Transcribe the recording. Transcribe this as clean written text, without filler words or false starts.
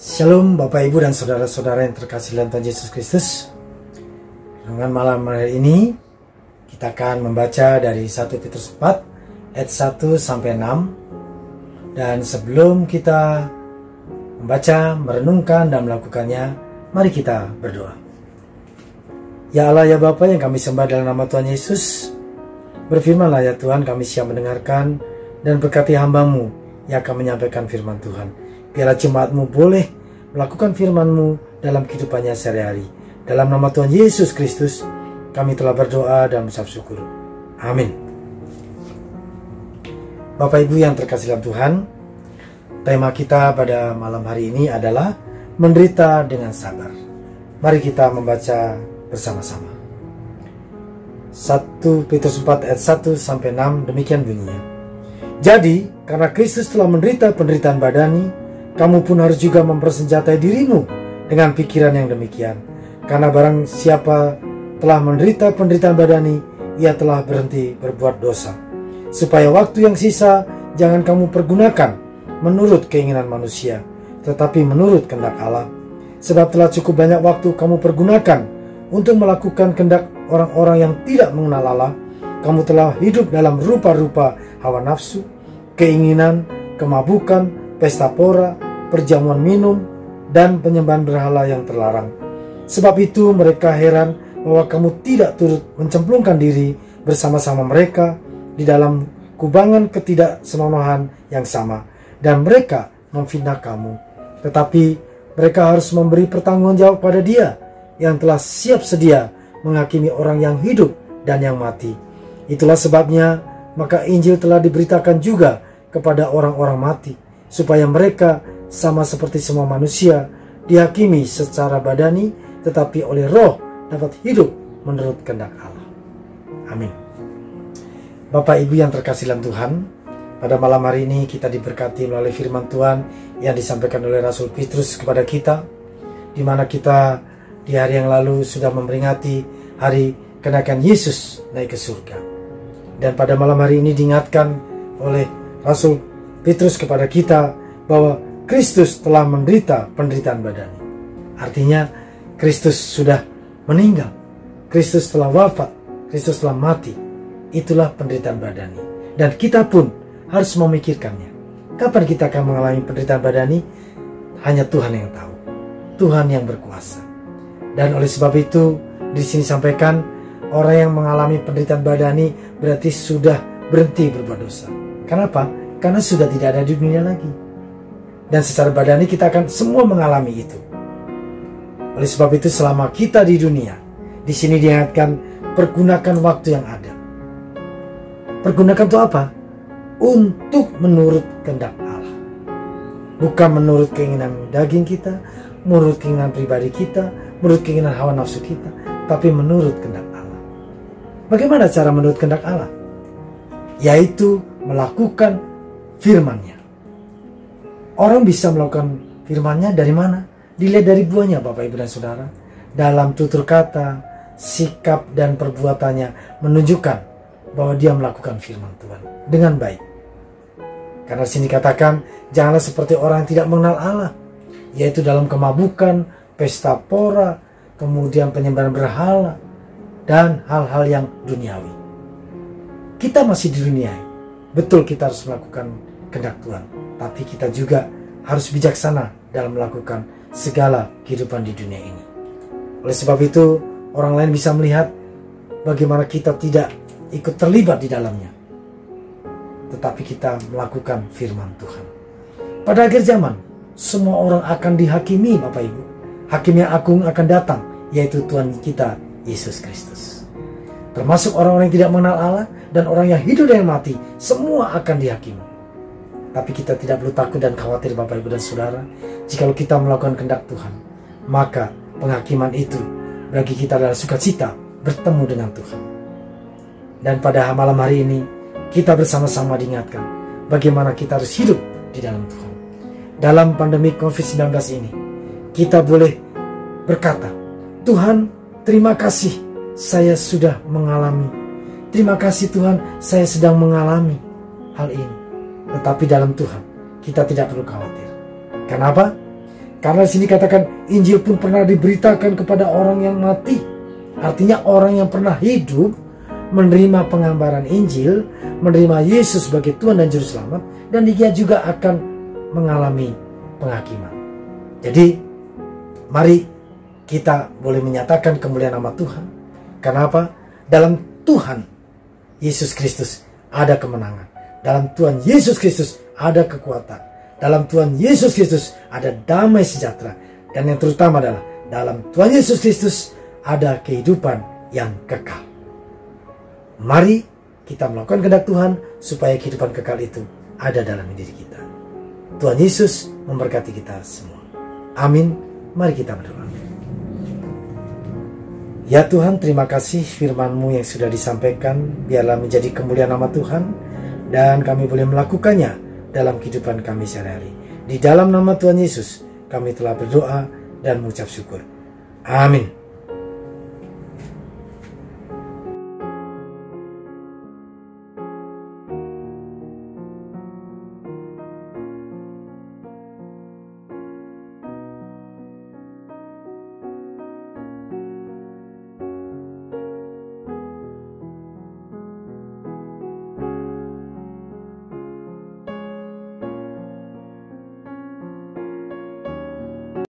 Shalom Bapak Ibu dan Saudara-saudara yang terkasih dalam Tuhan Yesus Kristus. Renungan malam hari ini kita akan membaca dari 1 Petrus 4 ayat 1 sampai 6. Dan sebelum kita membaca, merenungkan dan melakukannya, mari kita berdoa. Ya Allah, ya Bapa yang kami sembah dalam nama Tuhan Yesus, berfirmanlah ya Tuhan, kami siap mendengarkan dan berkati hamba-Mu yang akan menyampaikan firman Tuhan. Biarlah jemaat-Mu boleh melakukan firman-Mu dalam kehidupannya sehari-hari. Dalam nama Tuhan Yesus Kristus, kami telah berdoa dan mengucap syukur. Amin. Bapak Ibu yang terkasih dalam Tuhan, tema kita pada malam hari ini adalah menderita dengan sabar. Mari kita membaca bersama-sama. 1 Petrus 4 ayat 1 sampai 6, demikian bunyinya. Jadi, karena Kristus telah menderita penderitaan badani, kamu pun harus juga mempersenjatai dirimu dengan pikiran yang demikian. Karena barang siapa telah menderita penderitaan badani, ia telah berhenti berbuat dosa. Supaya waktu yang sisa jangan kamu pergunakan menurut keinginan manusia, tetapi menurut kehendak Allah. Sebab telah cukup banyak waktu kamu pergunakan untuk melakukan kehendak orang-orang yang tidak mengenal Allah. Kamu telah hidup dalam rupa-rupa hawa nafsu, keinginan, kemabukan, pesta pora, perjamuan minum, dan penyembahan berhala yang terlarang. Sebab itu mereka heran bahwa kamu tidak turut mencemplungkan diri bersama-sama mereka di dalam kubangan ketidaksenonohan yang sama, dan mereka memfitnah kamu. Tetapi mereka harus memberi pertanggungjawab pada Dia yang telah siap sedia menghakimi orang yang hidup dan yang mati. Itulah sebabnya maka Injil telah diberitakan juga kepada orang-orang mati, supaya mereka sama seperti semua manusia dihakimi secara badani, tetapi oleh Roh dapat hidup menurut kehendak Allah. Amin. Bapak Ibu yang terkasih dalam Tuhan, pada malam hari ini kita diberkati melalui firman Tuhan yang disampaikan oleh Rasul Petrus kepada kita, di mana kita di hari yang lalu sudah memperingati hari kenaikan Yesus naik ke surga. Dan pada malam hari ini diingatkan oleh Rasul Petrus kepada kita bahwa Kristus telah menderita penderitaan badani. Artinya Kristus sudah meninggal, Kristus telah wafat, Kristus telah mati. Itulah penderitaan badani. Dan kita pun harus memikirkannya. Kapan kita akan mengalami penderitaan badani? Hanya Tuhan yang tahu. Tuhan yang berkuasa. Dan oleh sebab itu di sini sampaikan, orang yang mengalami penderitaan badani berarti sudah berhenti berbuat dosa. Kenapa? Karena sudah tidak ada di dunia lagi. Dan secara badani kita akan semua mengalami itu. Oleh sebab itu selama kita di dunia, di sini diingatkan pergunakan waktu yang ada. Pergunakan itu apa? Untuk menurut kehendak Allah. Bukan menurut keinginan daging kita, menurut keinginan pribadi kita, menurut keinginan hawa nafsu kita, tapi menurut kehendak Allah. Bagaimana cara menurut kehendak Allah? Yaitu melakukan firman-Nya. Orang bisa melakukan firman-Nya dari mana? Dilihat dari buahnya, Bapak Ibu dan Saudara. Dalam tutur kata, sikap dan perbuatannya menunjukkan bahwa dia melakukan firman Tuhan dengan baik. Karena di sini dikatakan, janganlah seperti orang yang tidak mengenal Allah, yaitu dalam kemabukan, pesta pora, kemudian penyembahan berhala, dan hal-hal yang duniawi. Kita masih di dunia. Betul kita harus melakukan kehendak Tuhan, tapi kita juga harus bijaksana dalam melakukan segala kehidupan di dunia ini. Oleh sebab itu, orang lain bisa melihat bagaimana kita tidak ikut terlibat di dalamnya, tetapi kita melakukan firman Tuhan. Pada akhir zaman, semua orang akan dihakimi, Bapak Ibu. Hakim yang agung akan datang, yaitu Tuhan kita, Yesus Kristus. Termasuk orang-orang yang tidak mengenal Allah dan orang yang hidup dan yang mati, semua akan dihakimi. Tapi kita tidak perlu takut dan khawatir, Bapak Ibu dan Saudara. Jikalau kita melakukan kehendak Tuhan, maka penghakiman itu bagi kita adalah sukacita bertemu dengan Tuhan. Dan pada malam hari ini kita bersama-sama diingatkan bagaimana kita harus hidup di dalam Tuhan. Dalam pandemi COVID-19 ini, kita boleh berkata, Tuhan, terima kasih saya sudah mengalami. Terima kasih Tuhan, saya sedang mengalami hal ini. Tetapi dalam Tuhan, kita tidak perlu khawatir. Kenapa? Karena di sini katakan Injil pun pernah diberitakan kepada orang yang mati. Artinya orang yang pernah hidup menerima pengambaran Injil, menerima Yesus sebagai Tuhan dan Juru Selamat, dan dia juga akan mengalami penghakiman. Jadi mari kita boleh menyatakan kemuliaan nama Tuhan. Kenapa? Dalam Tuhan Yesus Kristus ada kemenangan. Dalam Tuhan Yesus Kristus ada kekuatan. Dalam Tuhan Yesus Kristus ada damai sejahtera. Dan yang terutama adalah dalam Tuhan Yesus Kristus ada kehidupan yang kekal. Mari kita melakukan kehendak Tuhan supaya kehidupan kekal itu ada dalam diri kita. Tuhan Yesus memberkati kita semua. Amin. Mari kita berdoa. Ya Tuhan, terima kasih firman-Mu yang sudah disampaikan. Biarlah menjadi kemuliaan nama Tuhan, dan kami boleh melakukannya dalam kehidupan kami sehari-hari. Di dalam nama Tuhan Yesus kami telah berdoa dan mengucap syukur. Amin.